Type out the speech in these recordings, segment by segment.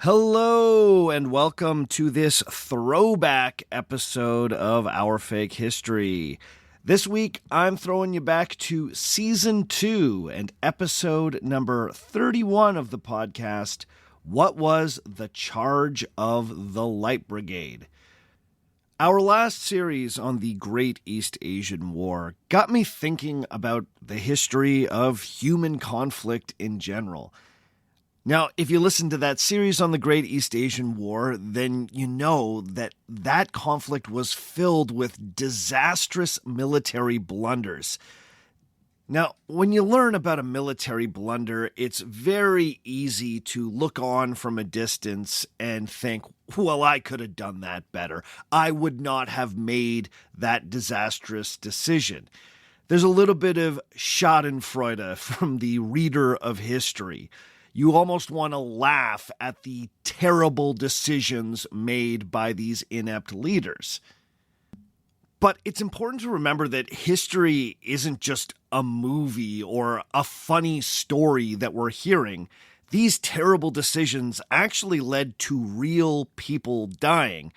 Hello, and welcome to this throwback episode of Our Fake History. This week, I'm throwing you back to Season 2 and episode number 31 of the podcast, What Was the Charge of the Light Brigade? Our last series on the Great East Asian War got me thinking about the history of human conflict in general. Now, if you listen to that series on the Great East Asian War, then you know that conflict was filled with disastrous military blunders. Now, when you learn about a military blunder, it's very easy to look on from a distance and think, well, I could have done that better. I would not have made that disastrous decision. There's a little bit of schadenfreude from the reader of history. You almost want to laugh at the terrible decisions made by these inept leaders. But it's important to remember that history isn't just a movie or a funny story that we're hearing. These terrible decisions actually led to real people dying.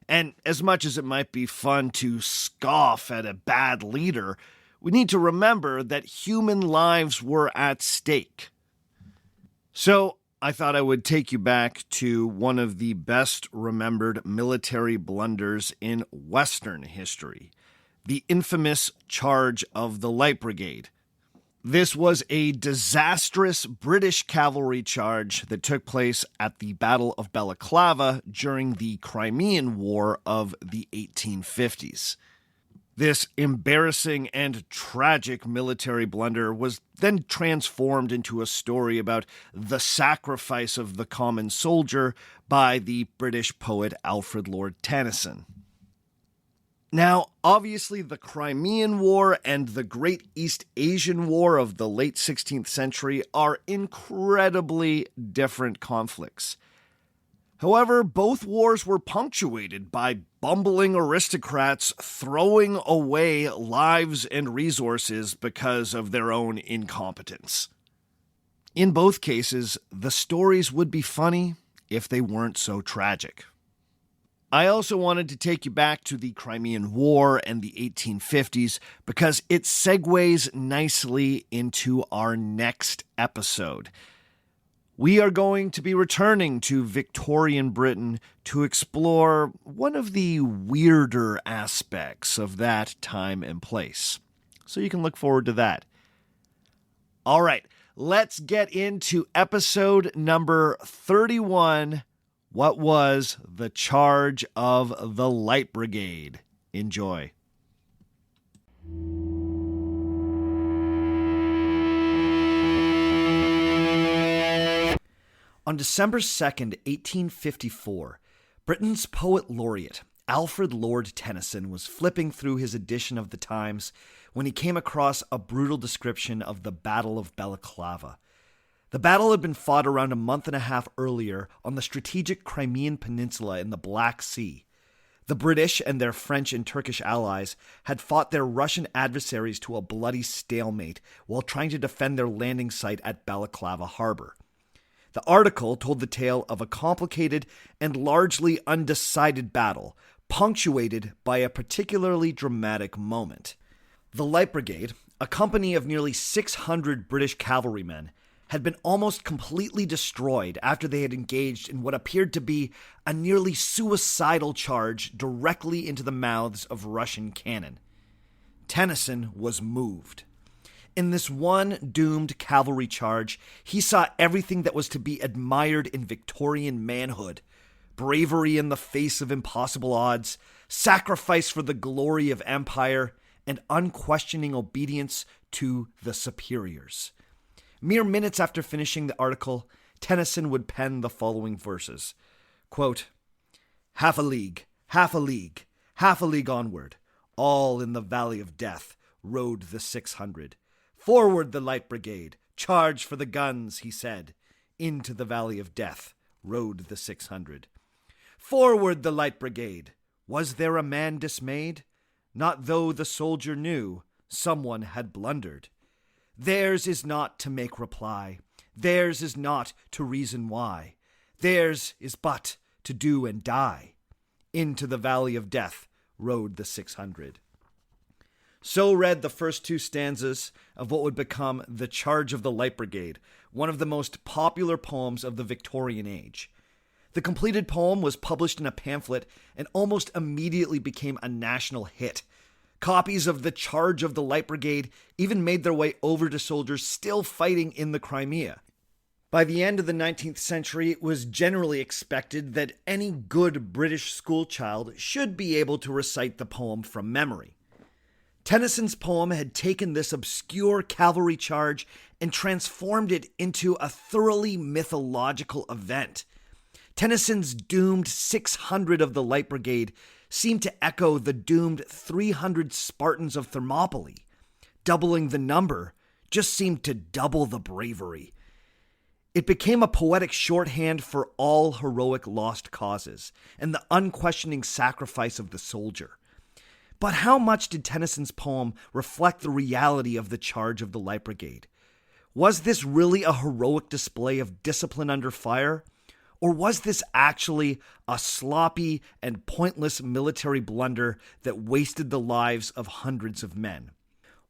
And as much as it might be fun to scoff at a bad leader, we need to remember that human lives were at stake. So I thought I would take you back to one of the best remembered military blunders in Western history, the infamous Charge of the Light Brigade. This was a disastrous British cavalry charge that took place at the Battle of Balaclava during the Crimean War of the 1850s. This embarrassing and tragic military blunder was then transformed into a story about the sacrifice of the common soldier by the British poet Alfred Lord Tennyson. Now, obviously, the Crimean War and the Great East Asian War of the late 16th century are incredibly different conflicts. However, both wars were punctuated by bumbling aristocrats throwing away lives and resources because of their own incompetence. In both cases, the stories would be funny if they weren't so tragic. I also wanted to take you back to the Crimean War and the 1850s because it segues nicely into our next episode. We are going to be returning to Victorian Britain to explore one of the weirder aspects of that time and place. So you can look forward to that. All right, let's get into episode number 31. What was the Charge of the Light Brigade? Enjoy. On December 2nd, 1854, Britain's poet laureate, Alfred Lord Tennyson, was flipping through his edition of the Times when he came across a brutal description of the Battle of Balaclava. The battle had been fought around a month and a half earlier on the strategic Crimean Peninsula in the Black Sea. The British and their French and Turkish allies had fought their Russian adversaries to a bloody stalemate while trying to defend their landing site at Balaclava Harbor. The article told the tale of a complicated and largely undecided battle, punctuated by a particularly dramatic moment. The Light Brigade, a company of nearly 600 British cavalrymen, had been almost completely destroyed after they had engaged in what appeared to be a nearly suicidal charge directly into the mouths of Russian cannon. Tennyson was moved. In this one doomed cavalry charge, he saw everything that was to be admired in Victorian manhood: bravery in the face of impossible odds, sacrifice for the glory of empire, and unquestioning obedience to the superiors. Mere minutes after finishing the article, Tennyson would pen the following verses. Quote, half a league, half a league, half a league onward, all in the valley of death, rode the 600. Forward the Light Brigade, charge for the guns, he said. Into the valley of death rode the 600. Forward the Light Brigade. Was there a man dismayed? Not though the soldier knew someone had blundered. Theirs is not to make reply. Theirs is not to reason why. Theirs is but to do and die. Into the valley of death rode the 600. So read the first two stanzas of what would become The Charge of the Light Brigade, one of the most popular poems of the Victorian age. The completed poem was published in a pamphlet and almost immediately became a national hit. Copies of The Charge of the Light Brigade even made their way over to soldiers still fighting in the Crimea. By the end of the 19th century, it was generally expected that any good British schoolchild should be able to recite the poem from memory. Tennyson's poem had taken this obscure cavalry charge and transformed it into a thoroughly mythological event. Tennyson's doomed 600 of the Light Brigade seemed to echo the doomed 300 Spartans of Thermopylae. Doubling the number just seemed to double the bravery. It became a poetic shorthand for all heroic lost causes and the unquestioning sacrifice of the soldier. But how much did Tennyson's poem reflect the reality of the charge of the Light Brigade? Was this really a heroic display of discipline under fire? Or was this actually a sloppy and pointless military blunder that wasted the lives of hundreds of men?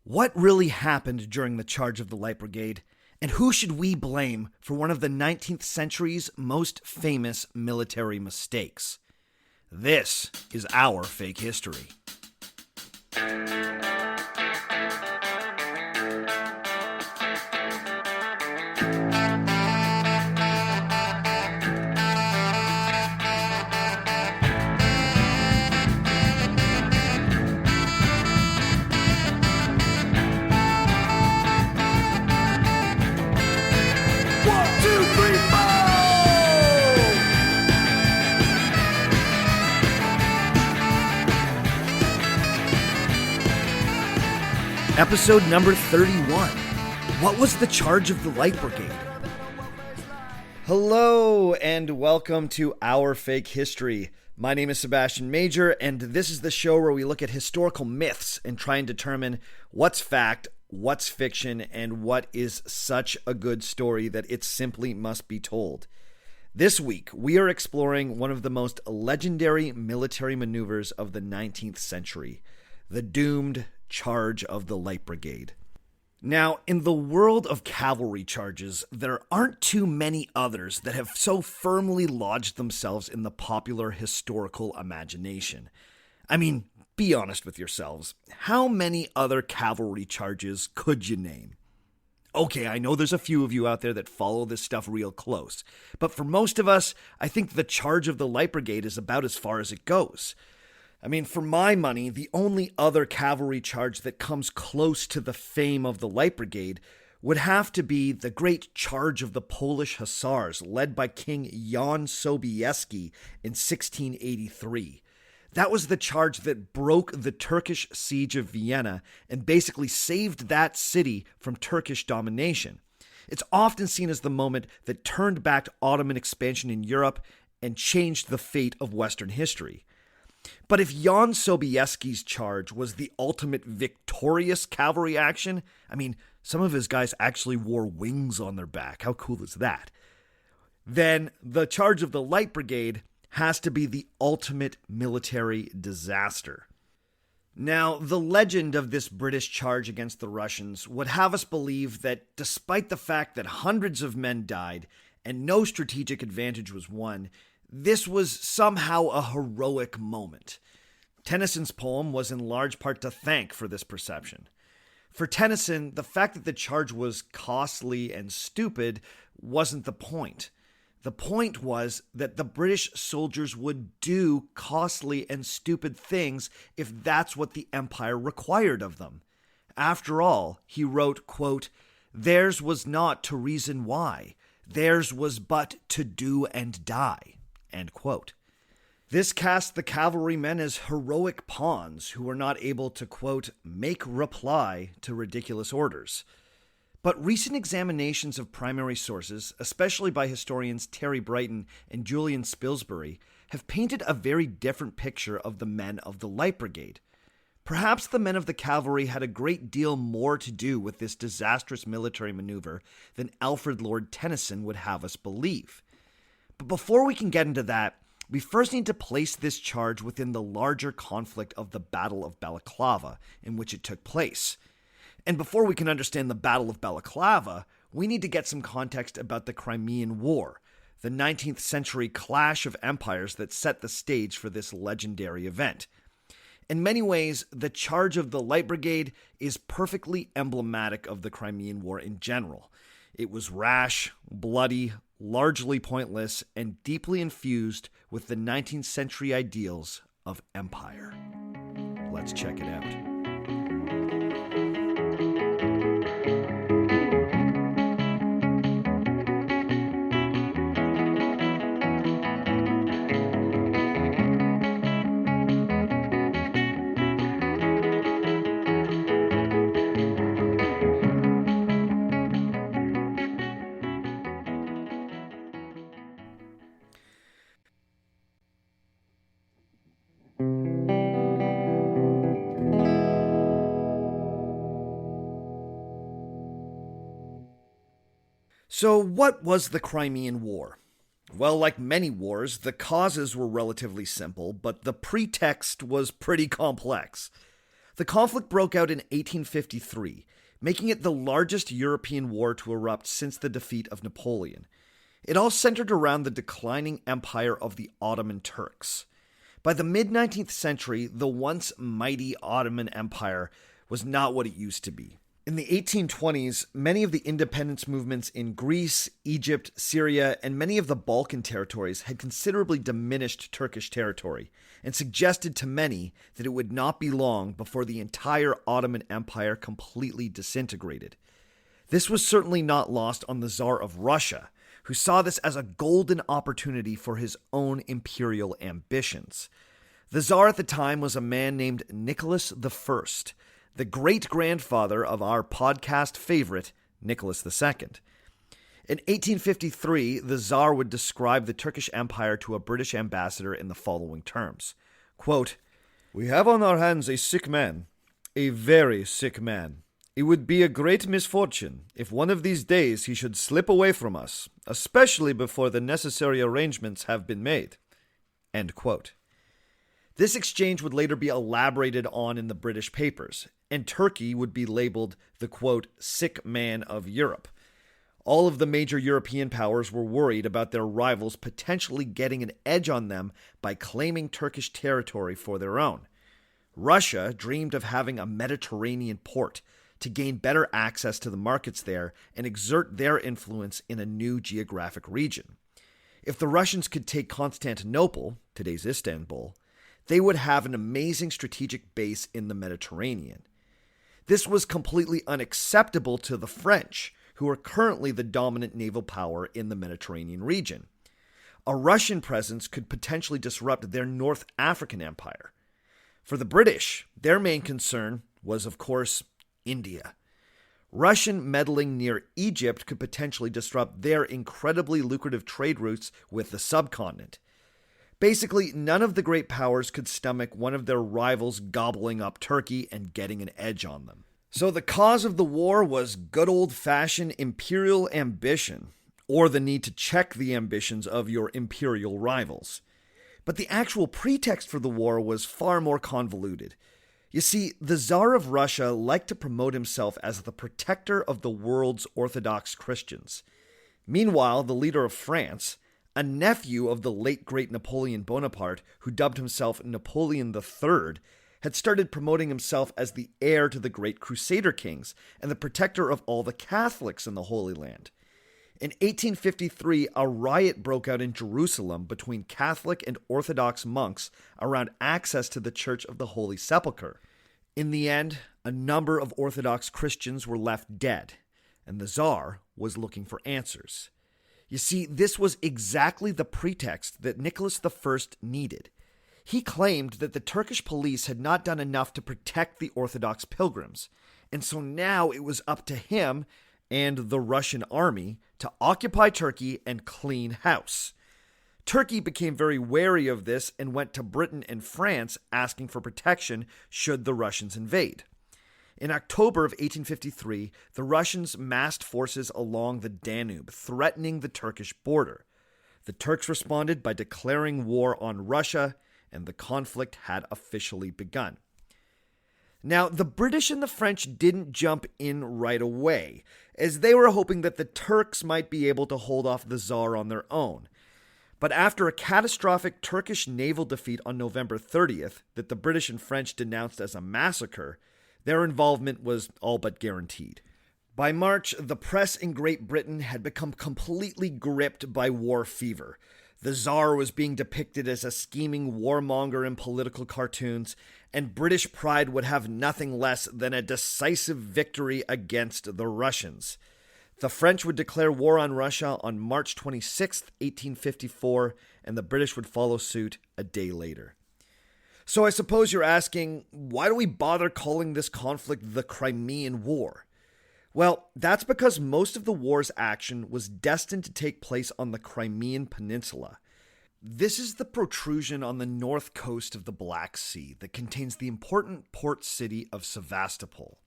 What really happened during the charge of the Light Brigade? And who should we blame for one of the 19th century's most famous military mistakes? This is our fake history. Episode number 31. What was the charge of the Light Brigade? Hello and welcome to Our Fake History. My name is Sebastian Major, and this is the show where we look at historical myths and try and determine what's fact, what's fiction, and what is such a good story that it simply must be told. This week, we are exploring one of the most legendary military maneuvers of the 19th century, the doomed Charge of the Light Brigade. Now, in the world of cavalry charges, there aren't too many others that have so firmly lodged themselves in the popular historical imagination. I mean, be honest with yourselves. How many other cavalry charges could you name? Okay, I know there's a few of you out there that follow this stuff real close, but for most of us, I think the Charge of the Light Brigade is about as far as it goes. I mean, for my money, the only other cavalry charge that comes close to the fame of the Light Brigade would have to be the great charge of the Polish Hussars, led by King Jan Sobieski in 1683. That was the charge that broke the Turkish siege of Vienna and basically saved that city from Turkish domination. It's often seen as the moment that turned back Ottoman expansion in Europe and changed the fate of Western history. But if Jan Sobieski's charge was the ultimate victorious cavalry action, I mean, some of his guys actually wore wings on their back. How cool is that? Then the charge of the Light Brigade has to be the ultimate military disaster. Now, the legend of this British charge against the Russians would have us believe that despite the fact that hundreds of men died and no strategic advantage was won, this was somehow a heroic moment. Tennyson's poem was in large part to thank for this perception. For Tennyson, the fact that the charge was costly and stupid wasn't the point. The point was that the British soldiers would do costly and stupid things if that's what the empire required of them. After all, he wrote, quote, "Theirs was not to reason why, theirs was but to do and die." End quote. This cast the cavalrymen as heroic pawns who were not able to, quote, "make reply to ridiculous orders." But recent examinations of primary sources, especially by historians Terry Brighton and Julian Spilsbury, have painted a very different picture of the men of the Light Brigade. Perhaps the men of the cavalry had a great deal more to do with this disastrous military maneuver than Alfred Lord Tennyson would have us believe. But before we can get into that, we first need to place this charge within the larger conflict of the Battle of Balaclava, in which it took place. And before we can understand the Battle of Balaclava, we need to get some context about the Crimean War, the 19th century clash of empires that set the stage for this legendary event. In many ways, the charge of the Light Brigade is perfectly emblematic of the Crimean War in general. It was rash, bloody, largely pointless, and deeply infused with the 19th century ideals of empire. Let's check it out. So what was the Crimean War? Well, like many wars, the causes were relatively simple, but the pretext was pretty complex. The conflict broke out in 1853, making it the largest European war to erupt since the defeat of Napoleon. It all centered around the declining empire of the Ottoman Turks. By the mid-19th century, the once mighty Ottoman Empire was not what it used to be. In the 1820s, many of the independence movements in Greece, Egypt, Syria, and many of the Balkan territories had considerably diminished Turkish territory, and suggested to many that it would not be long before the entire Ottoman Empire completely disintegrated. This was certainly not lost on the Tsar of Russia, who saw this as a golden opportunity for his own imperial ambitions. The Tsar at the time was a man named Nicholas I, the great-grandfather of our podcast favorite, Nicholas II. In 1853, the Tsar would describe the Turkish Empire to a British ambassador in the following terms. Quote, "We have on our hands a sick man, a very sick man. It would be a great misfortune if one of these days he should slip away from us, especially before the necessary arrangements have been made." End quote. This exchange would later be elaborated on in the British papers, and Turkey would be labeled the, quote, sick man of Europe. All of the major European powers were worried about their rivals potentially getting an edge on them by claiming Turkish territory for their own. Russia dreamed of having a Mediterranean port to gain better access to the markets there and exert their influence in a new geographic region. If the Russians could take Constantinople, today's Istanbul, they would have an amazing strategic base in the Mediterranean. This was completely unacceptable to the French, who are currently the dominant naval power in the Mediterranean region. A Russian presence could potentially disrupt their North African empire. For the British, their main concern was, of course, India. Russian meddling near Egypt could potentially disrupt their incredibly lucrative trade routes with the subcontinent. Basically, none of the great powers could stomach one of their rivals gobbling up Turkey and getting an edge on them. So the cause of the war was good old-fashioned imperial ambition, or the need to check the ambitions of your imperial rivals. But the actual pretext for the war was far more convoluted. You see, the Tsar of Russia liked to promote himself as the protector of the world's Orthodox Christians. Meanwhile, the leader of France, a nephew of the late great Napoleon Bonaparte, who dubbed himself Napoleon III, had started promoting himself as the heir to the great Crusader kings and the protector of all the Catholics in the Holy Land. In 1853, a riot broke out in Jerusalem between Catholic and Orthodox monks around access to the Church of the Holy Sepulchre. In the end, a number of Orthodox Christians were left dead, and the Tsar was looking for answers. You see, this was exactly the pretext that Nicholas I needed. He claimed that the Turkish police had not done enough to protect the Orthodox pilgrims, and so now it was up to him and the Russian army to occupy Turkey and clean house. Turkey became very wary of this and went to Britain and France asking for protection should the Russians invade. In October of 1853, the Russians massed forces along the Danube, threatening the Turkish border. The Turks responded by declaring war on Russia, and the conflict had officially begun. Now, the British and the French didn't jump in right away, as they were hoping that the Turks might be able to hold off the Tsar on their own. But after a catastrophic Turkish naval defeat on November 30th that the British and French denounced as a massacre, their involvement was all but guaranteed. By March, the press in Great Britain had become completely gripped by war fever. The Tsar was being depicted as a scheming warmonger in political cartoons, and British pride would have nothing less than a decisive victory against the Russians. The French would declare war on Russia on March 26, 1854, and the British would follow suit a day later. So I suppose you're asking, why do we bother calling this conflict the Crimean War? Well, that's because most of the war's action was destined to take place on the Crimean Peninsula. This is the protrusion on the north coast of the Black Sea that contains the important port city of Sevastopol.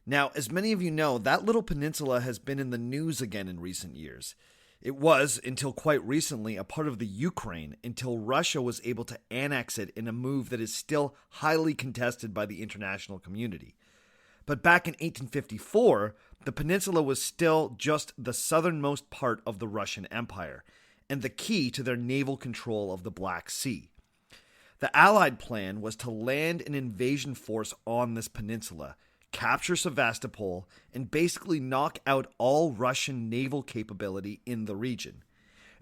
Now, as many of you know, that little peninsula has been in the news again in recent years. It was, until quite recently, a part of the Ukraine until Russia was able to annex it in a move that is still highly contested by the international community. But back in 1854, the peninsula was still just the southernmost part of the Russian Empire, and the key to their naval control of the Black Sea. The Allied plan was to land an invasion force on this peninsula, capture Sevastopol, and basically knock out all Russian naval capability in the region.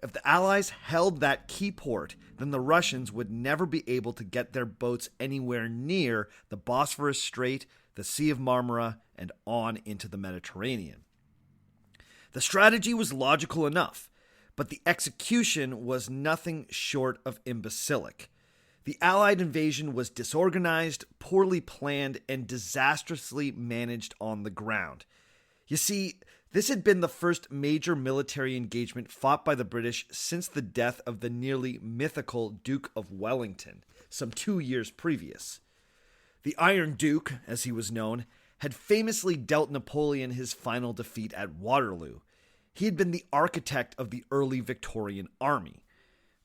If the Allies held that key port, then the Russians would never be able to get their boats anywhere near the Bosphorus Strait, the Sea of Marmara, and on into the Mediterranean. The strategy was logical enough, but the execution was nothing short of imbecilic. The Allied invasion was disorganized, poorly planned, and disastrously managed on the ground. You see, this had been the first major military engagement fought by the British since the death of the nearly mythical Duke of Wellington, some 2 years previous. The Iron Duke, as he was known, had famously dealt Napoleon his final defeat at Waterloo. He had been the architect of the early Victorian army.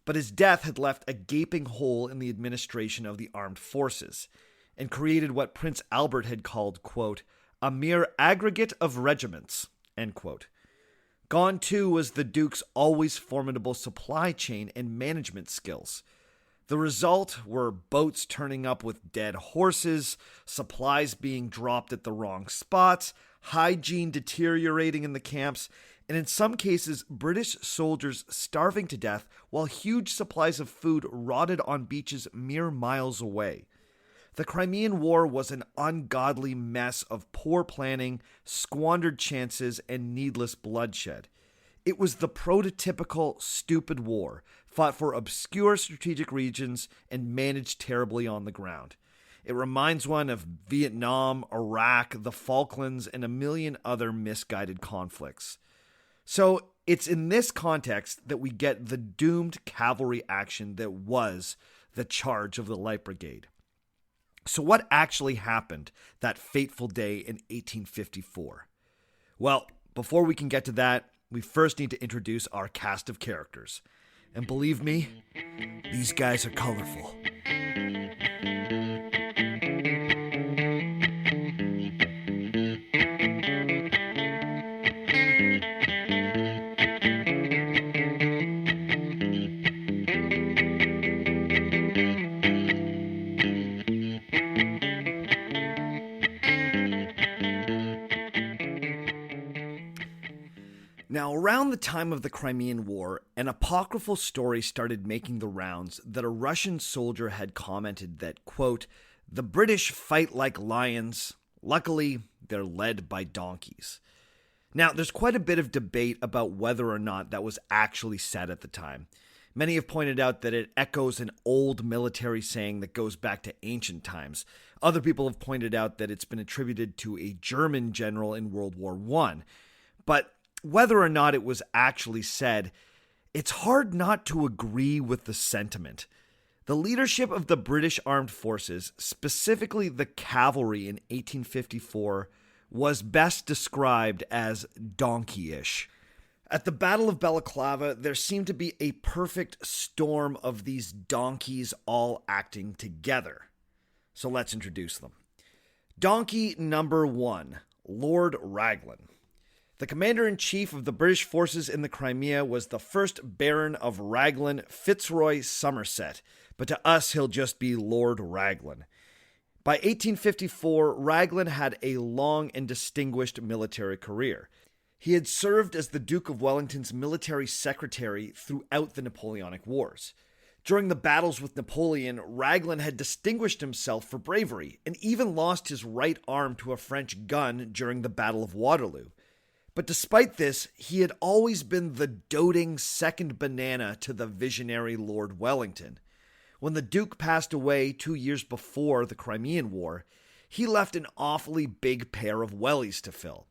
But his death had left a gaping hole in the administration of the armed forces, and created what Prince Albert had called, quote, a mere aggregate of regiments, end quote. Gone too was the Duke's always formidable supply chain and management skills. The result were boats turning up with dead horses, supplies being dropped at the wrong spots, hygiene deteriorating in the camps, and in some cases, British soldiers starving to death while huge supplies of food rotted on beaches mere miles away. The Crimean War was an ungodly mess of poor planning, squandered chances, and needless bloodshed. It was the prototypical stupid war, fought for obscure strategic regions and managed terribly on the ground. It reminds one of Vietnam, Iraq, the Falklands, and a million other misguided conflicts. So it's in this context that we get the doomed cavalry action that was the charge of the Light Brigade. So what actually happened that fateful day in 1854? Well, before we can get to that, we first need to introduce our cast of characters. And believe me, these guys are colorful. Now, around the time of the Crimean War, an apocryphal story started making the rounds that a Russian soldier had commented that, quote, the British fight like lions. Luckily, they're led by donkeys. Now, there's quite a bit of debate about whether or not that was actually said at the time. Many have pointed out that it echoes an old military saying that goes back to ancient times. Other people have pointed out that it's been attributed to a German general in World War I. But whether or not it was actually said, it's hard not to agree with the sentiment. The leadership of the British Armed Forces, specifically the cavalry in 1854, was best described as donkey-ish. At the Battle of Balaclava, there seemed to be a perfect storm of these donkeys all acting together. So let's introduce them. Donkey number 1, Lord Raglan. The commander-in-chief of the British forces in the Crimea was the first Baron of Raglan Fitzroy Somerset, but to us he'll just be Lord Raglan. By 1854, Raglan had a long and distinguished military career. He had served as the Duke of Wellington's military secretary throughout the Napoleonic Wars. During the battles with Napoleon, Raglan had distinguished himself for bravery and even lost his right arm to a French gun during the Battle of Waterloo. But despite this, he had always been the doting second banana to the visionary Lord Wellington. When the Duke passed away 2 years before the Crimean War, he left an awfully big pair of wellies to fill.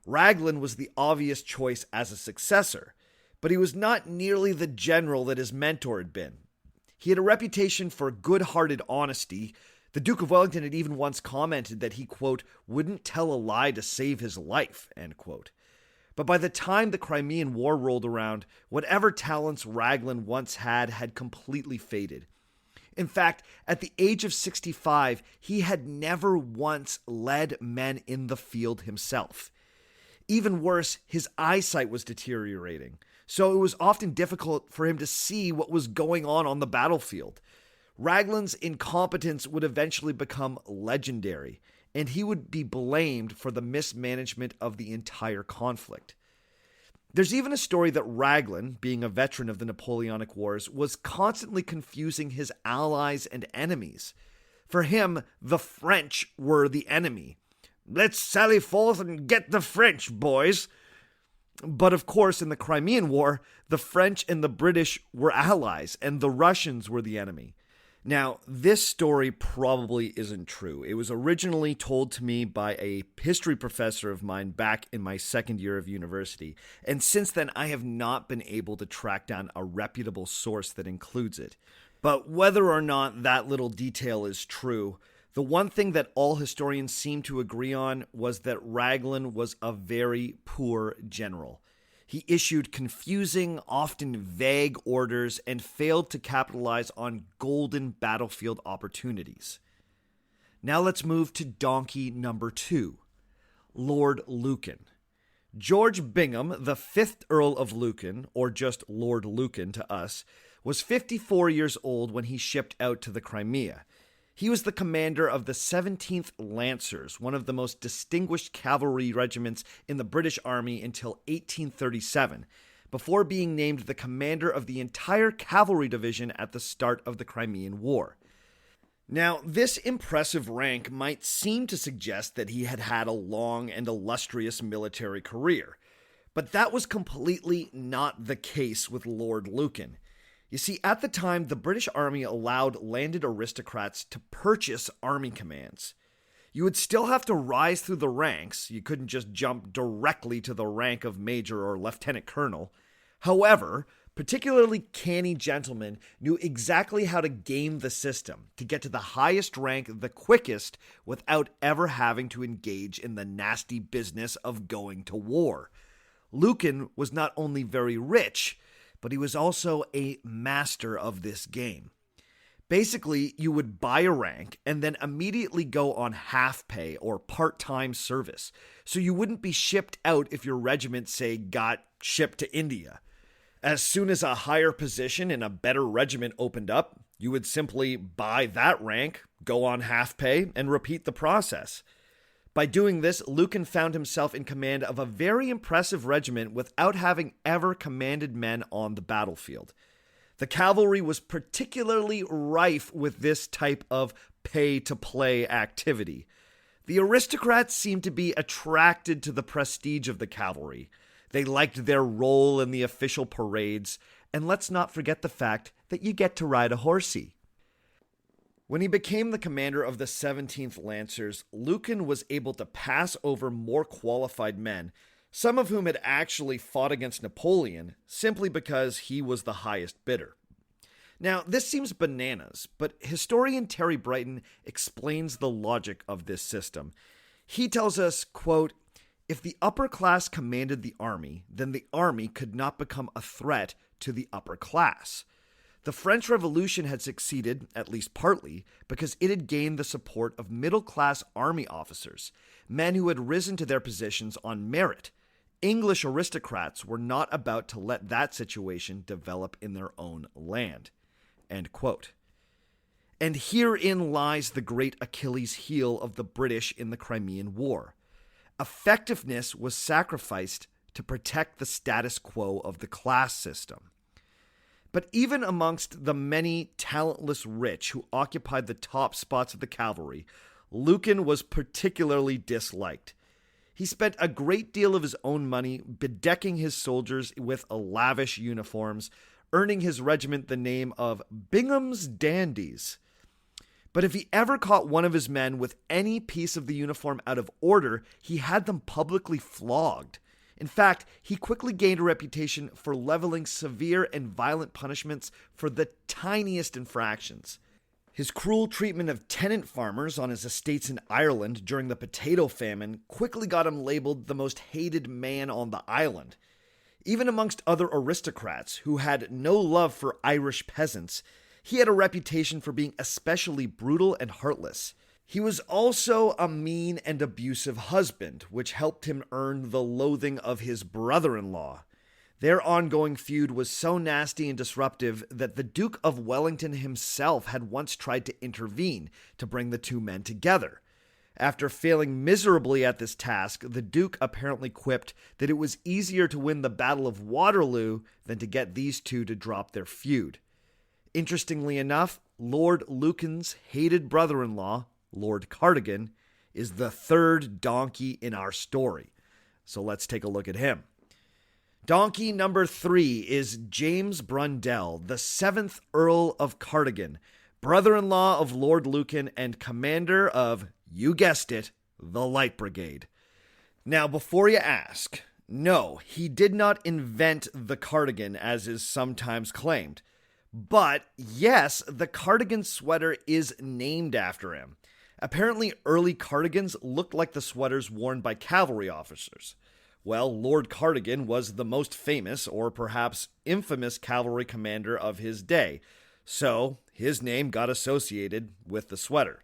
Raglan was the obvious choice as a successor, but he was not nearly the general that his mentor had been. He had a reputation for good-hearted honesty. The Duke of Wellington had even once commented that he, quote, wouldn't tell a lie to save his life, end quote. But by the time the Crimean War rolled around, whatever talents Raglan once had completely faded. In fact, at the age of 65, he had never once led men in the field himself. Even worse, his eyesight was deteriorating, so it was often difficult for him to see what was going on the battlefield. Raglan's incompetence would eventually become legendary, and he would be blamed for the mismanagement of the entire conflict. There's even a story that Raglan, being a veteran of the Napoleonic Wars, was constantly confusing his allies and enemies. For him, the French were the enemy. Let's sally forth and get the French, boys. But of course, in the Crimean War, the French and the British were allies, and the Russians were the enemy. Now, this story probably isn't true. It was originally told to me by a history professor of mine back in my second year of university, and since then I have not been able to track down a reputable source that includes it. But whether or not that little detail is true, the one thing that all historians seem to agree on was that Raglan was a very poor general. He issued confusing, often vague orders and failed to capitalize on golden battlefield opportunities. Now let's move to donkey number 2, Lord Lucan. George Bingham, the 5th Earl of Lucan, or just Lord Lucan to us, was 54 years old when he shipped out to the Crimea. He was the commander of the 17th Lancers, one of the most distinguished cavalry regiments in the British Army until 1837, before being named the commander of the entire cavalry division at the start of the Crimean War. Now, this impressive rank might seem to suggest that he had had a long and illustrious military career, but that was completely not the case with Lord Lucan. You see, at the time, the British Army allowed landed aristocrats to purchase army commands. You would still have to rise through the ranks. You couldn't just jump directly to the rank of major or lieutenant colonel. However, particularly canny gentlemen knew exactly how to game the system to get to the highest rank the quickest without ever having to engage in the nasty business of going to war. Lucan was not only very rich, but he was also a master of this game. Basically, you would buy a rank and then immediately go on half pay or part-time service, so you wouldn't be shipped out if your regiment, say, got shipped to India. As soon as a higher position in a better regiment opened up, you would simply buy that rank, go on half pay, and repeat the process. By doing this, Lucan found himself in command of a very impressive regiment without having ever commanded men on the battlefield. The cavalry was particularly rife with this type of pay-to-play activity. The aristocrats seemed to be attracted to the prestige of the cavalry. They liked their role in the official parades, and let's not forget the fact that you get to ride a horsey. When he became the commander of the 17th Lancers, Lucan was able to pass over more qualified men, some of whom had actually fought against Napoleon, simply because he was the highest bidder. Now, this seems bananas, but historian Terry Brighton explains the logic of this system. He tells us, quote, If the upper class commanded the army, then the army could not become a threat to the upper class. The French Revolution had succeeded, at least partly, because it had gained the support of middle-class army officers, men who had risen to their positions on merit. English aristocrats were not about to let that situation develop in their own land. End quote. And herein lies the great Achilles heel of the British in the Crimean War. Effectiveness was sacrificed to protect the status quo of the class system. But even amongst the many talentless rich who occupied the top spots of the cavalry, Lucan was particularly disliked. He spent a great deal of his own money bedecking his soldiers with lavish uniforms, earning his regiment the name of Bingham's Dandies. But if he ever caught one of his men with any piece of the uniform out of order, he had them publicly flogged. In fact, he quickly gained a reputation for leveling severe and violent punishments for the tiniest infractions. His cruel treatment of tenant farmers on his estates in Ireland during the potato famine quickly got him labeled the most hated man on the island. Even amongst other aristocrats who had no love for Irish peasants, he had a reputation for being especially brutal and heartless. He was also a mean and abusive husband, which helped him earn the loathing of his brother-in-law. Their ongoing feud was so nasty and disruptive that the Duke of Wellington himself had once tried to intervene to bring the two men together. After failing miserably at this task, the Duke apparently quipped that it was easier to win the Battle of Waterloo than to get these two to drop their feud. Interestingly enough, Lord Lucan's hated brother-in-law, Lord Cardigan, is the third donkey in our story. So let's take a look at him. Donkey number 3 is James Brundell, the 7th Earl of Cardigan, brother-in-law of Lord Lucan and commander of, you guessed it, the Light Brigade. Now, before you ask, no, he did not invent the cardigan as is sometimes claimed. But yes, the cardigan sweater is named after him. Apparently, early cardigans looked like the sweaters worn by cavalry officers. Well, Lord Cardigan was the most famous, or perhaps infamous, cavalry commander of his day, so his name got associated with the sweater.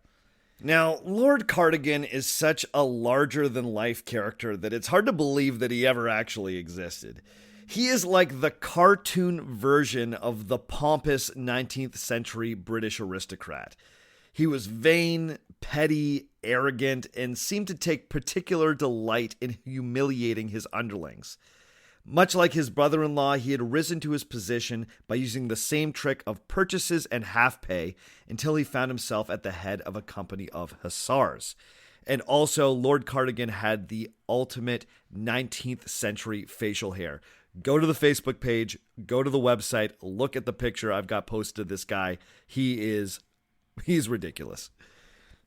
Now, Lord Cardigan is such a larger-than-life character that it's hard to believe that he ever actually existed. He is like the cartoon version of the pompous 19th century British aristocrat. He was vain, petty, arrogant, and seemed to take particular delight in humiliating his underlings. Much like his brother-in-law, he had risen to his position by using the same trick of purchases and half-pay until he found himself at the head of a company of hussars. And also, Lord Cardigan had the ultimate 19th century facial hair. Go to the Facebook page, go to the website, look at the picture I've got posted of this guy. He's ridiculous.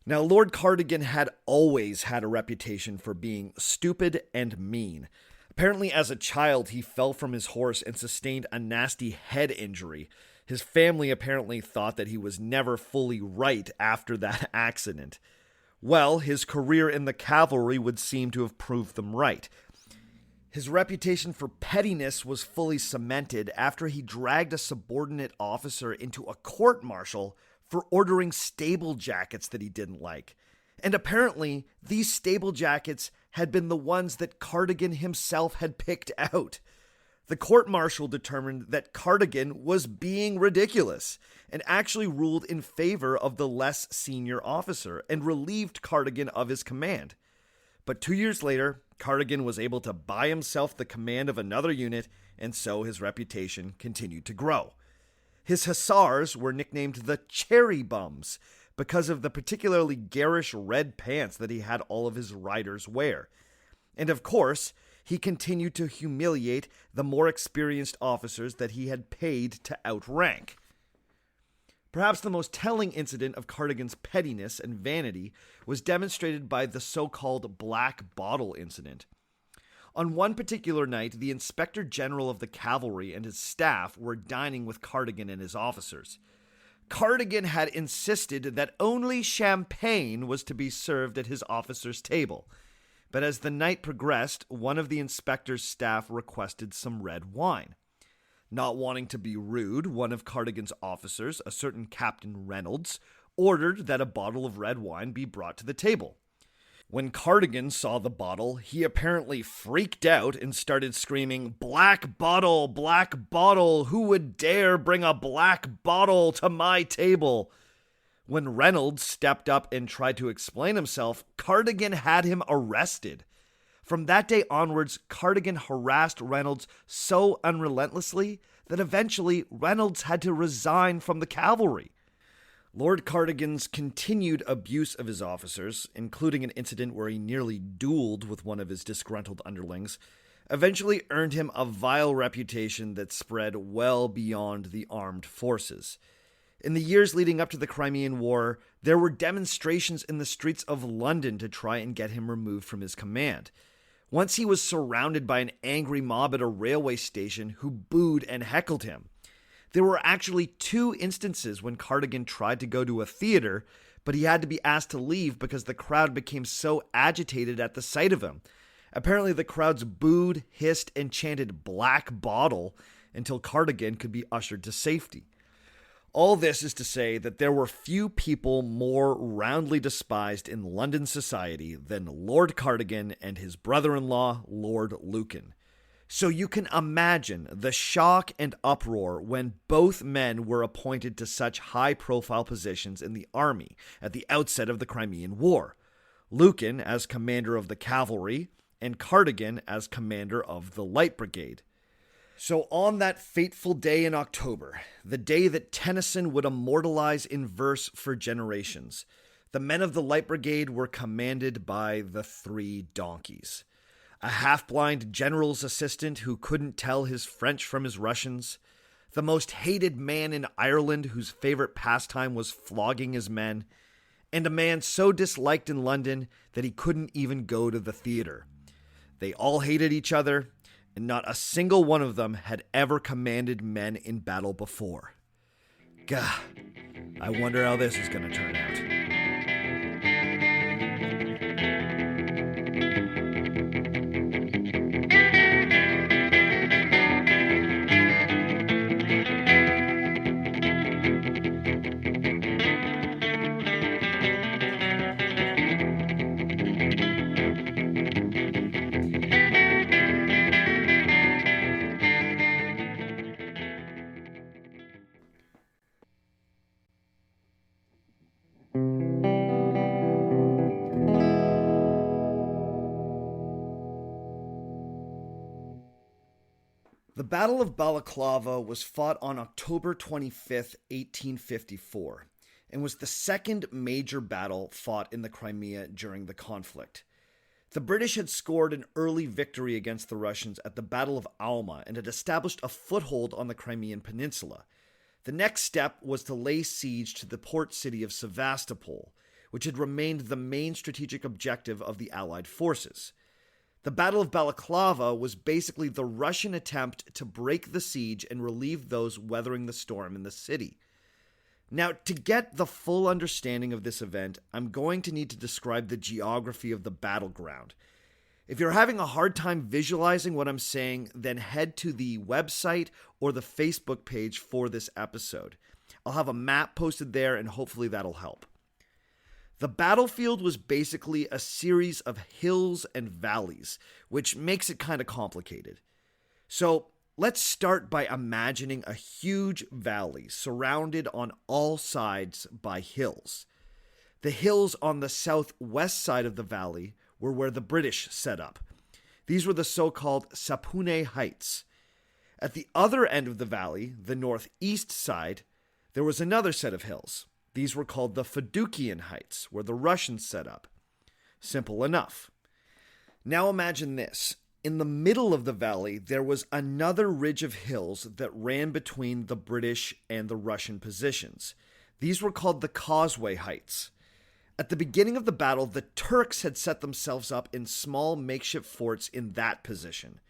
Now, Lord Cardigan had always had a reputation for being stupid and mean. Apparently, as a child, he fell from his horse and sustained a nasty head injury. His family apparently thought that he was never fully right after that accident. Well, his career in the cavalry would seem to have proved them right. His reputation for pettiness was fully cemented after he dragged a subordinate officer into a court-martial for ordering stable jackets that he didn't like. And apparently, these stable jackets had been the ones that Cardigan himself had picked out. The court-martial determined that Cardigan was being ridiculous and actually ruled in favor of the less senior officer and relieved Cardigan of his command. But 2 years later, Cardigan was able to buy himself the command of another unit, and so his reputation continued to grow. His hussars were nicknamed the Cherry Bums because of the particularly garish red pants that he had all of his riders wear. And of course, he continued to humiliate the more experienced officers that he had paid to outrank. Perhaps the most telling incident of Cardigan's pettiness and vanity was demonstrated by the so-called Black Bottle incident. On one particular night, the Inspector General of the Cavalry and his staff were dining with Cardigan and his officers. Cardigan had insisted that only champagne was to be served at his officers' table. But as the night progressed, one of the inspector's staff requested some red wine. Not wanting to be rude, one of Cardigan's officers, a certain Captain Reynolds, ordered that a bottle of red wine be brought to the table. When Cardigan saw the bottle, he apparently freaked out and started screaming, black bottle, who would dare bring a black bottle to my table?" When Reynolds stepped up and tried to explain himself, Cardigan had him arrested. From that day onwards, Cardigan harassed Reynolds so unrelentlessly that eventually Reynolds had to resign from the cavalry. Lord Cardigan's continued abuse of his officers, including an incident where he nearly dueled with one of his disgruntled underlings, eventually earned him a vile reputation that spread well beyond the armed forces. In the years leading up to the Crimean War, there were demonstrations in the streets of London to try and get him removed from his command. Once he was surrounded by an angry mob at a railway station who booed and heckled him. There were actually 2 instances when Cardigan tried to go to a theater, but he had to be asked to leave because the crowd became so agitated at the sight of him. Apparently the crowds booed, hissed, and chanted "black bottle" until Cardigan could be ushered to safety. All this is to say that there were few people more roundly despised in London society than Lord Cardigan and his brother-in-law, Lord Lucan. So you can imagine the shock and uproar when both men were appointed to such high-profile positions in the army at the outset of the Crimean War. Lucan as commander of the cavalry, and Cardigan as commander of the Light Brigade. So on that fateful day in October, the day that Tennyson would immortalize in verse for generations, the men of the Light Brigade were commanded by the 3 donkeys. A half-blind general's assistant who couldn't tell his French from his Russians, the most hated man in Ireland whose favorite pastime was flogging his men, and a man so disliked in London that he couldn't even go to the theater. They all hated each other, and not a single one of them had ever commanded men in battle before. Gah, I wonder how this is going to turn out. The Battle of Balaclava was fought on October 25th, 1854, and was the second major battle fought in the Crimea during the conflict. The British had scored an early victory against the Russians at the Battle of Alma and had established a foothold on the Crimean Peninsula. The next step was to lay siege to the port city of Sevastopol, which had remained the main strategic objective of the Allied forces. The Battle of Balaclava was basically the Russian attempt to break the siege and relieve those weathering the storm in the city. Now, to get the full understanding of this event, I'm going to need to describe the geography of the battleground. If you're having a hard time visualizing what I'm saying, then head to the website or the Facebook page for this episode. I'll have a map posted there, and hopefully that'll help. The battlefield was basically a series of hills and valleys, which makes it kind of complicated. So let's start by imagining a huge valley surrounded on all sides by hills. The hills on the southwest side of the valley were where the British set up. These were the so-called Sapune Heights. At the other end of the valley, the northeast side, there was another set of hills. These were called the Fidukian Heights, where the Russians set up. Simple enough. Now imagine this. In the middle of the valley, there was another ridge of hills that ran between the British and the Russian positions. These were called the Causeway Heights. At the beginning of the battle, the Turks had set themselves up in small makeshift forts in that position.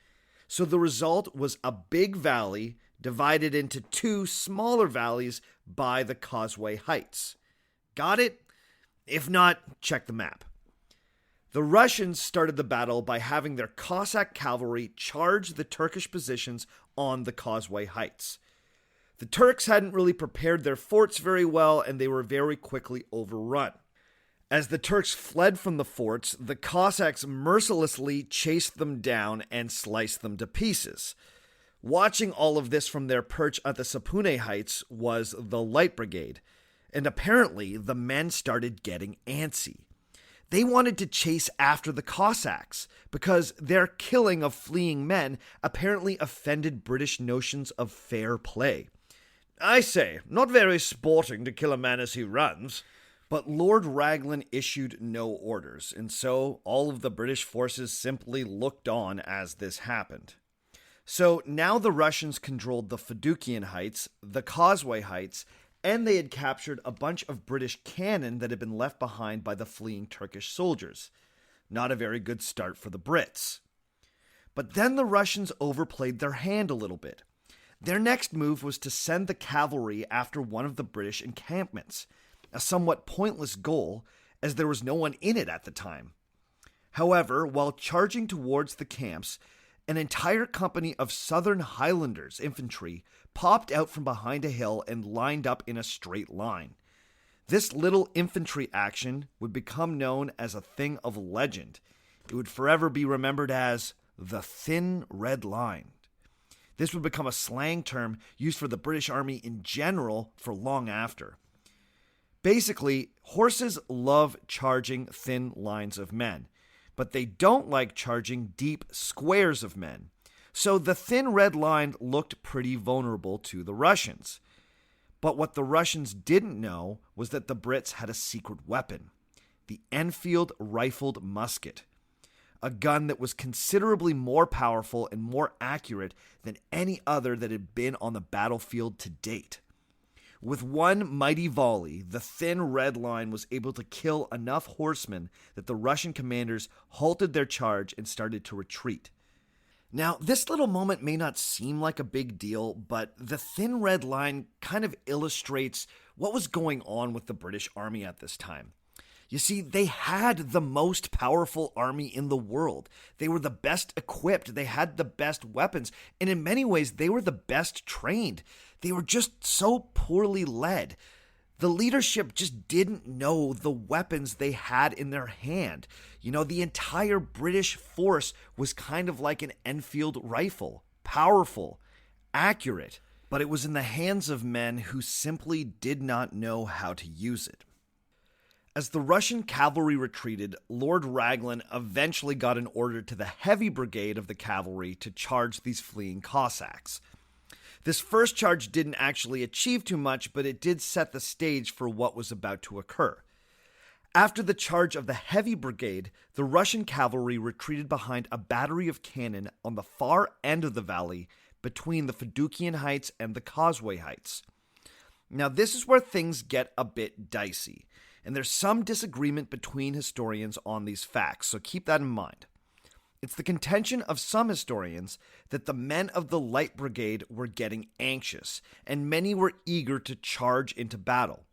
So the result was a big valley divided into 2 smaller valleys by the Causeway Heights. Got it? If not, check the map. The Russians started the battle by having their Cossack cavalry charge the Turkish positions on the Causeway Heights. The Turks hadn't really prepared their forts very well, and they were very quickly overrun. As the Turks fled from the forts, the Cossacks mercilessly chased them down and sliced them to pieces. Watching all of this from their perch at the Sapune Heights was the Light Brigade, and apparently the men started getting antsy. They wanted to chase after the Cossacks because their killing of fleeing men apparently offended British notions of fair play. "I say, not very sporting to kill a man as he runs." But Lord Raglan issued no orders, and so all of the British forces simply looked on as this happened. So now the Russians controlled the Fiducian Heights, the Causeway Heights, and they had captured a bunch of British cannon that had been left behind by the fleeing Turkish soldiers. Not a very good start for the Brits. But then the Russians overplayed their hand a little bit. Their next move was to send the cavalry after one of the British encampments, a somewhat pointless goal as there was no one in it at the time. However, while charging towards the camps, an entire company of Southern Highlanders infantry popped out from behind a hill and lined up in a straight line. This little infantry action would become known as a thing of legend. It would forever be remembered as the Thin Red Line. This would become a slang term used for the British Army in general for long after. Basically, horses love charging thin lines of men, but they don't like charging deep squares of men. So the Thin Red Line looked pretty vulnerable to the Russians. But what the Russians didn't know was that the Brits had a secret weapon, the Enfield rifled musket, a gun that was considerably more powerful and more accurate than any other that had been on the battlefield to date. With one mighty volley, the Thin Red Line was able to kill enough horsemen that the Russian commanders halted their charge and started to retreat. Now, this little moment may not seem like a big deal, but the Thin Red Line kind of illustrates what was going on with the British Army at this time. You see, they had the most powerful army in the world. They were the best equipped, they had the best weapons, and in many ways, they were the best trained. They were just so poorly led. The leadership just didn't know the weapons they had in their hand. The entire British force was kind of like an Enfield rifle, powerful, accurate, but it was in the hands of men who simply did not know how to use it. As the Russian cavalry retreated, Lord Raglan eventually got an order to the heavy brigade of the cavalry to charge these fleeing Cossacks. This first charge didn't actually achieve too much, but it did set the stage for what was about to occur. After the charge of the heavy brigade, the Russian cavalry retreated behind a battery of cannon on the far end of the valley between the Fiducian Heights and the Causeway Heights. Now, this is where things get a bit dicey, and there's some disagreement between historians on these facts, so keep that in mind. It's the contention of some historians that the men of the Light Brigade were getting anxious, and many were eager to charge into battle.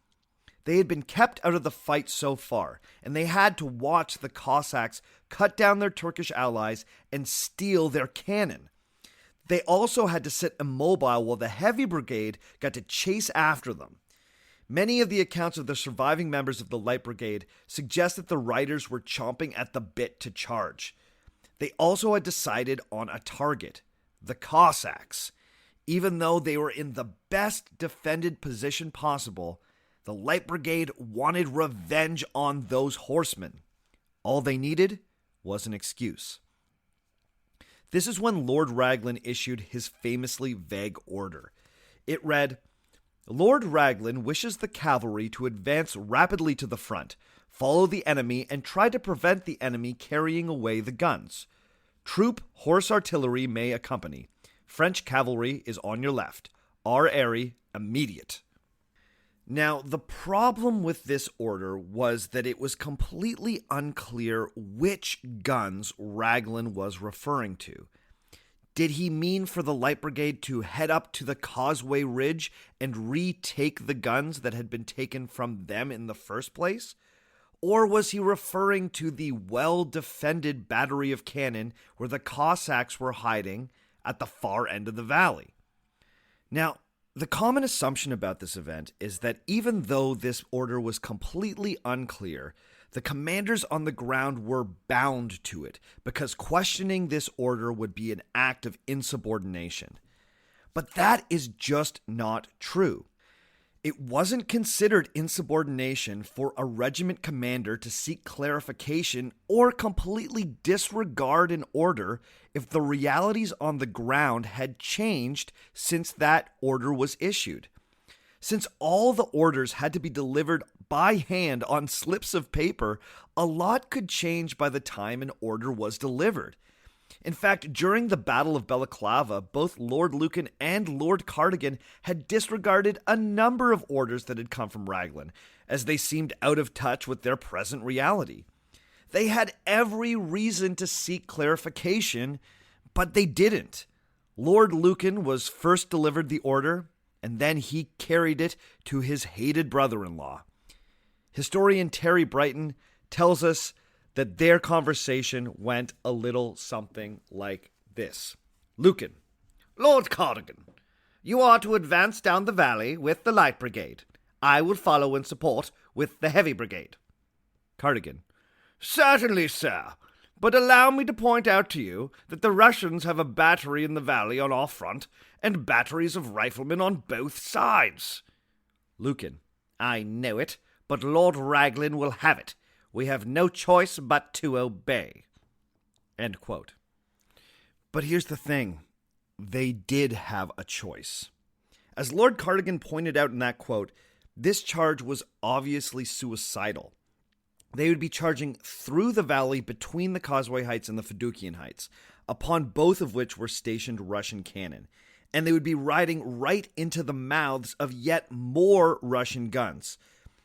They had been kept out of the fight so far, and they had to watch the Cossacks cut down their Turkish allies and steal their cannon. They also had to sit immobile while the Heavy Brigade got to chase after them. Many of the accounts of the surviving members of the Light Brigade suggest that the riders were chomping at the bit to charge. They also had decided on a target, the Cossacks. Even though they were in the best defended position possible, the Light Brigade wanted revenge on those horsemen. All they needed was an excuse. This is when Lord Raglan issued his famously vague order. It read, "Lord Raglan wishes the cavalry to advance rapidly to the front, follow the enemy, and try to prevent the enemy carrying away the guns. Troop horse artillery may accompany. French cavalry is on your left. Our airy, immediate." Now, the problem with this order was that it was completely unclear which guns Raglan was referring to. Did he mean for the Light Brigade to head up to the Causeway Ridge and retake the guns that had been taken from them in the first place? Or was he referring to the well-defended battery of cannon where the Cossacks were hiding at the far end of the valley? Now, the common assumption about this event is that even though this order was completely unclear, the commanders on the ground were bound to it because questioning this order would be an act of insubordination. But that is just not true. It wasn't considered insubordination for a regiment commander to seek clarification or completely disregard an order if the realities on the ground had changed since that order was issued. Since all the orders had to be delivered by hand on slips of paper, a lot could change by the time an order was delivered. In fact, during the Battle of Balaclava, both Lord Lucan and Lord Cardigan had disregarded a number of orders that had come from Raglan, as they seemed out of touch with their present reality. They had every reason to seek clarification, but they didn't. Lord Lucan was first delivered the order, and then he carried it to his hated brother-in-law. Historian Terry Brighton tells us that their conversation went a little something like this. Lucan: Lord Cardigan, you are to advance down the valley with the light brigade. I will follow in support with the heavy brigade. Cardigan: Certainly, sir, but allow me to point out to you that the Russians have a battery in the valley on our front and batteries of riflemen on both sides. Lucan: I know it, but Lord Raglan will have it. We have no choice but to obey. End quote. But here's the thing. They did have a choice. As Lord Cardigan pointed out in that quote, this charge was obviously suicidal. They would be charging through the valley between the Causeway Heights and the Fiducian Heights, upon both of which were stationed Russian cannon. And they would be riding right into the mouths of yet more Russian guns.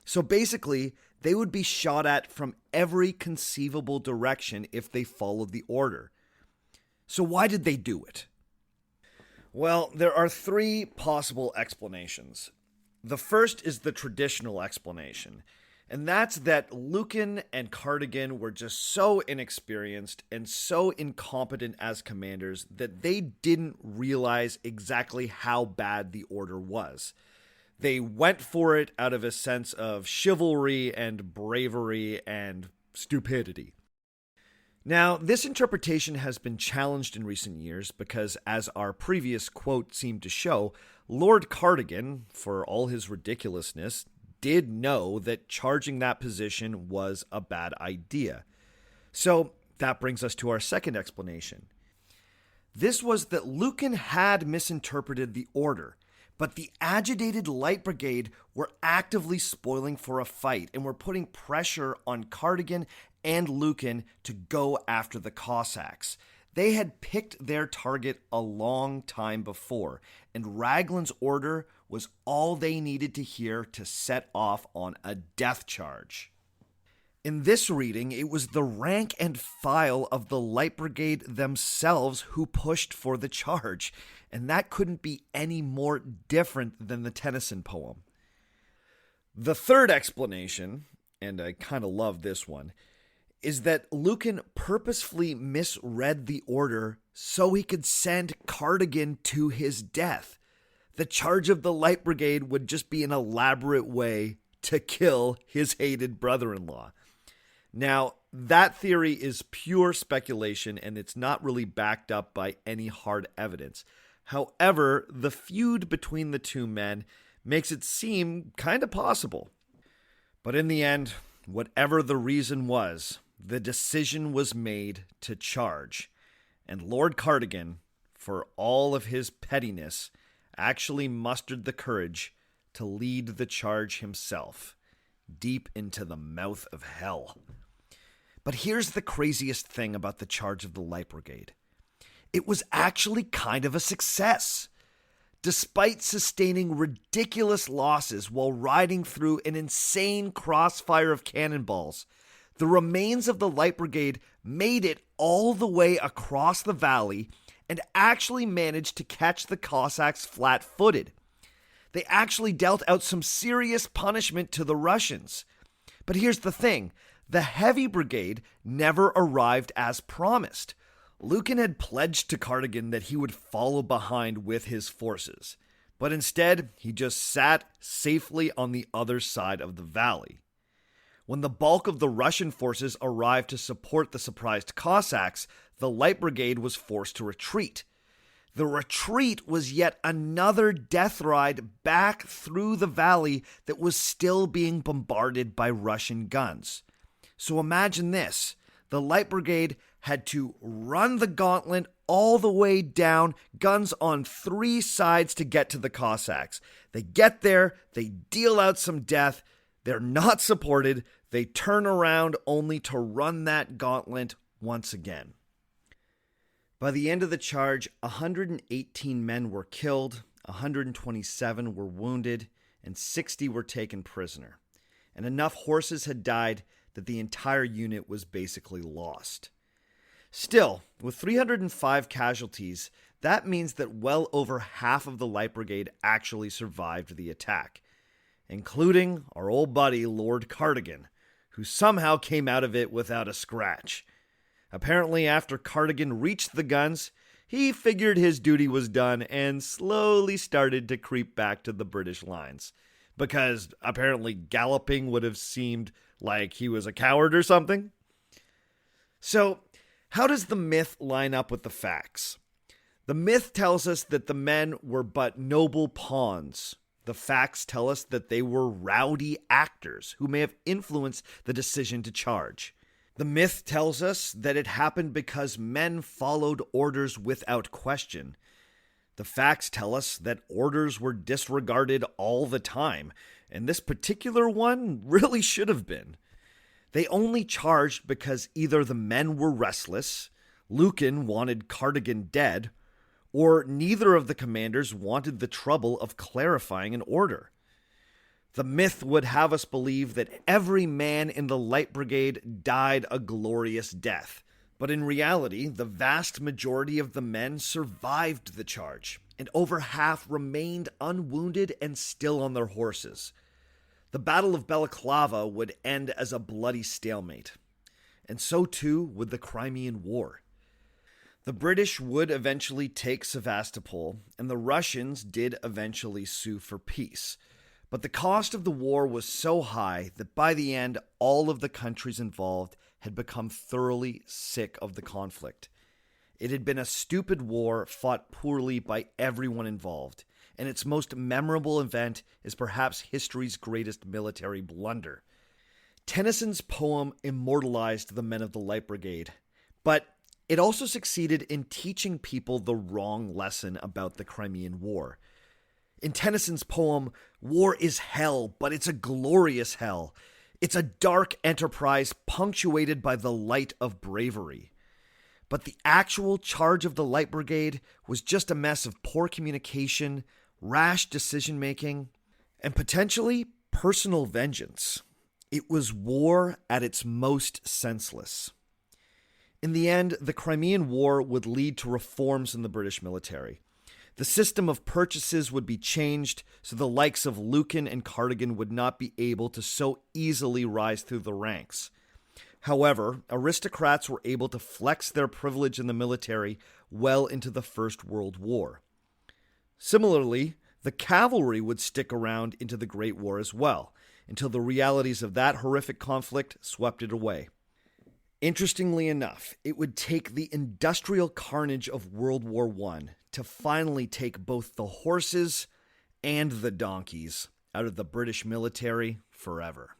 So basically, they would be shot at from every conceivable direction if they followed the order. So why did they do it? Well, there are three possible explanations. The first is the traditional explanation, and that's that Lucan and Cardigan were just so inexperienced and so incompetent as commanders that they didn't realize exactly how bad the order was. They went for it out of a sense of chivalry and bravery and stupidity. Now, this interpretation has been challenged in recent years because, as our previous quote seemed to show, Lord Cardigan, for all his ridiculousness, did know that charging that position was a bad idea. So that brings us to our second explanation. This was that Lucan had misinterpreted the order, but the agitated Light Brigade were actively spoiling for a fight and were putting pressure on Cardigan and Lucan to go after the Cossacks. They had picked their target a long time before, and Raglan's order was all they needed to hear to set off on a death charge. In this reading, it was the rank and file of the Light Brigade themselves who pushed for the charge, and that couldn't be any more different than the Tennyson poem. The third explanation, and I kind of love this one, is that Lucan purposefully misread the order so he could send Cardigan to his death. The charge of the Light Brigade would just be an elaborate way to kill his hated brother-in-law. Now, that theory is pure speculation, and it's not really backed up by any hard evidence. However, the feud between the two men makes it seem kind of possible. But in the end, whatever the reason was, the decision was made to charge. And Lord Cardigan, for all of his pettiness, actually mustered the courage to lead the charge himself, deep into the mouth of hell. But here's the craziest thing about the charge of the Light Brigade. It was actually kind of a success. Despite sustaining ridiculous losses while riding through an insane crossfire of cannonballs, the remains of the Light Brigade made it all the way across the valley and actually managed to catch the Cossacks flat-footed. They actually dealt out some serious punishment to the Russians. But here's the thing. The heavy brigade never arrived as promised. Lucan had pledged to Cardigan that he would follow behind with his forces. But instead, he just sat safely on the other side of the valley. When the bulk of the Russian forces arrived to support the surprised Cossacks, the Light Brigade was forced to retreat. The retreat was yet another death ride back through the valley that was still being bombarded by Russian guns. So imagine this. The Light Brigade had to run the gauntlet all the way down, guns on 3 sides to get to the Cossacks. They get there, they deal out some death, they're not supported, they turn around only to run that gauntlet once again. By the end of the charge, 118 men were killed, 127 were wounded, and 60 were taken prisoner. And enough horses had died that the entire unit was basically lost. Still, with 305 casualties, that means that well over half of the Light Brigade actually survived the attack, including our old buddy Lord Cardigan, who somehow came out of it without a scratch. Apparently, after Cardigan reached the guns, he figured his duty was done and slowly started to creep back to the British lines, because apparently galloping would have seemed like he was a coward or something. So, how does the myth line up with the facts? The myth tells us that the men were but noble pawns. The facts tell us that they were rowdy actors who may have influenced the decision to charge. The myth tells us that it happened because men followed orders without question. The facts tell us that orders were disregarded all the time, and this particular one really should have been. They only charged because either the men were restless, Lucan wanted Cardigan dead, or neither of the commanders wanted the trouble of clarifying an order. The myth would have us believe that every man in the Light Brigade died a glorious death, but in reality, the vast majority of the men survived the charge, and over half remained unwounded and still on their horses. The Battle of Balaclava would end as a bloody stalemate, and so too would the Crimean War. The British would eventually take Sevastopol, and the Russians did eventually sue for peace. But the cost of the war was so high that by the end, all of the countries involved had become thoroughly sick of the conflict. It had been a stupid war fought poorly by everyone involved, and its most memorable event is perhaps history's greatest military blunder. Tennyson's poem immortalized the men of the Light Brigade, but it also succeeded in teaching people the wrong lesson about the Crimean War. In Tennyson's poem, war is hell, but it's a glorious hell. It's a dark enterprise punctuated by the light of bravery. But the actual charge of the Light Brigade was just a mess of poor communication, rash decision-making, and potentially personal vengeance. It was war at its most senseless. In the end, the Crimean War would lead to reforms in the British military. The system of purchases would be changed so the likes of Lucan and Cardigan would not be able to so easily rise through the ranks. However, aristocrats were able to flex their privilege in the military well into the First World War. Similarly, the cavalry would stick around into the Great War as well, until the realities of that horrific conflict swept it away. Interestingly enough, it would take the industrial carnage of World War I to finally take both the horses and the donkeys out of the British military forever.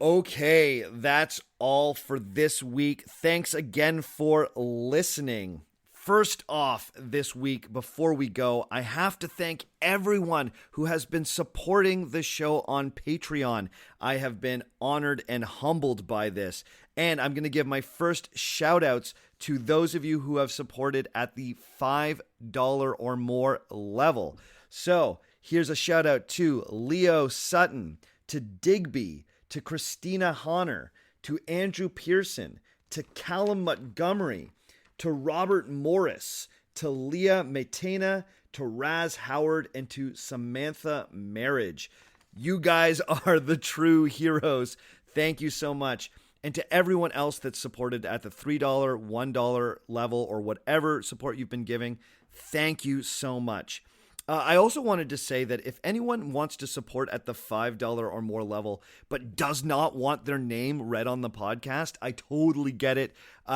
Okay, that's all for this week. Thanks again for listening. First off, this week, before we go, I have to thank everyone who has been supporting the show on Patreon. I have been honored and humbled by this. And I'm going to give my first shout-outs to those of you who have supported at the $5 or more level. So, here's a shout-out to Leo Sutton, to Digby, to Christina Honner, to Andrew Pearson, to Callum Montgomery, to Robert Morris, to Leah Metena, to Raz Howard, and to Samantha Marriage. You guys are the true heroes. Thank you so much. And to everyone else that's supported at the $3, $1 level, or whatever support you've been giving, thank you so much. I also wanted to say that if anyone wants to support at the $5 or more level, but does not want their name read on the podcast, I totally get it.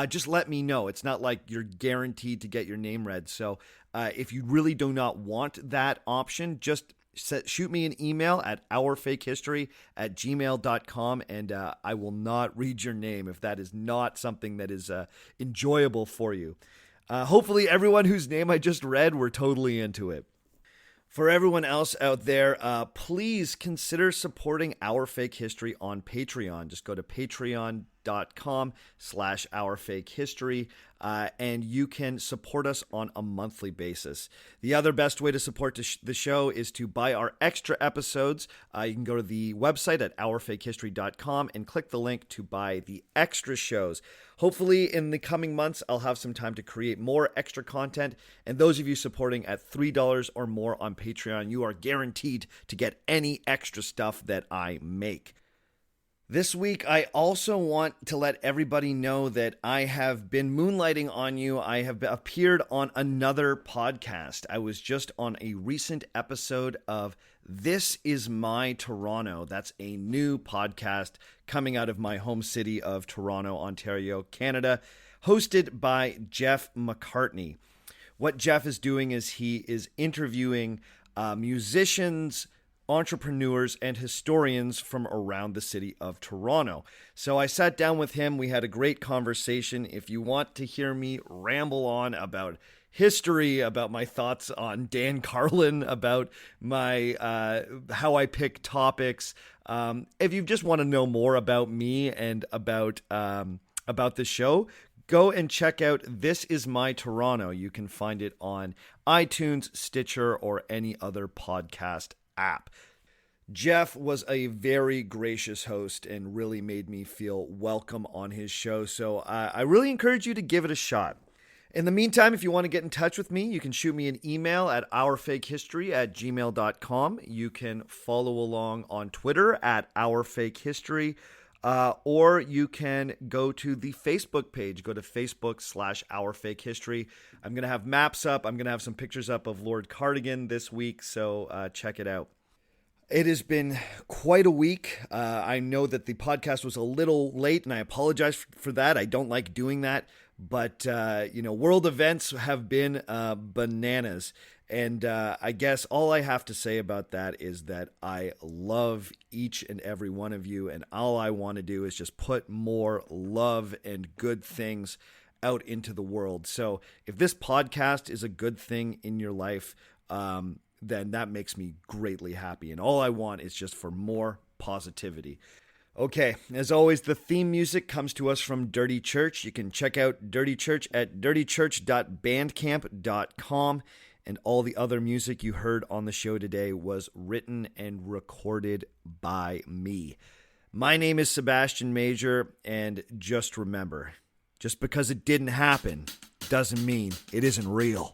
Just let me know. It's not like you're guaranteed to get your name read. So if you really do not want that option, just shoot me an email at ourfakehistory@gmail.com, and I will not read your name if that is not something that is enjoyable for you. Hopefully everyone whose name I just read were totally into it. For everyone else out there, please consider supporting Our Fake History on Patreon. Just go to patreon.com/ourfakehistory, and you can support us on a monthly basis. The other best way to support the show is to buy our extra episodes. You can go to the website at ourfakehistory.com and click the link to buy the extra shows. Hopefully, in the coming months, I'll have some time to create more extra content. And those of you supporting at $3 or more on Patreon, you are guaranteed to get any extra stuff that I make. This week, I also want to let everybody know that I have been moonlighting on you. I have appeared on another podcast. I was just on a recent episode of This Is My Toronto. That's a new podcast coming out of my home city of Toronto, Ontario, Canada, hosted by Jeff McCartney. What Jeff is doing is he is interviewing musicians, entrepreneurs, and historians from around the city of Toronto. So I sat down with him. We had a great conversation. If you want to hear me ramble on about history, about my thoughts on Dan Carlin, about my how I pick topics, if you just want to know more about me and about the show, go and check out This Is My Toronto. You can find it on iTunes, Stitcher, or any other podcast app. Jeff was a very gracious host and really made me feel welcome on his show. So I really encourage you to give it a shot. In the meantime, if you want to get in touch with me, you can shoot me an email at ourfakehistory@gmail.com. You can follow along on Twitter at ourfakehistory, or you can go to the Facebook page. Go to Facebook/ourfakehistory. I'm going to have maps up. I'm going to have some pictures up of Lord Cardigan this week, so check it out. It has been quite a week. I know that the podcast was a little late, and I apologize for that. I don't like doing that. But, world events have been bananas. And I guess all I have to say about that is that I love each and every one of you. And all I want to do is just put more love and good things out into the world. So if this podcast is a good thing in your life, then that makes me greatly happy. And all I want is just for more positivity. Okay, as always, the theme music comes to us from Dirty Church. You can check out Dirty Church at dirtychurch.bandcamp.com. And all the other music you heard on the show today was written and recorded by me. My name is Sebastian Major, and just remember, just because it didn't happen doesn't mean it isn't real.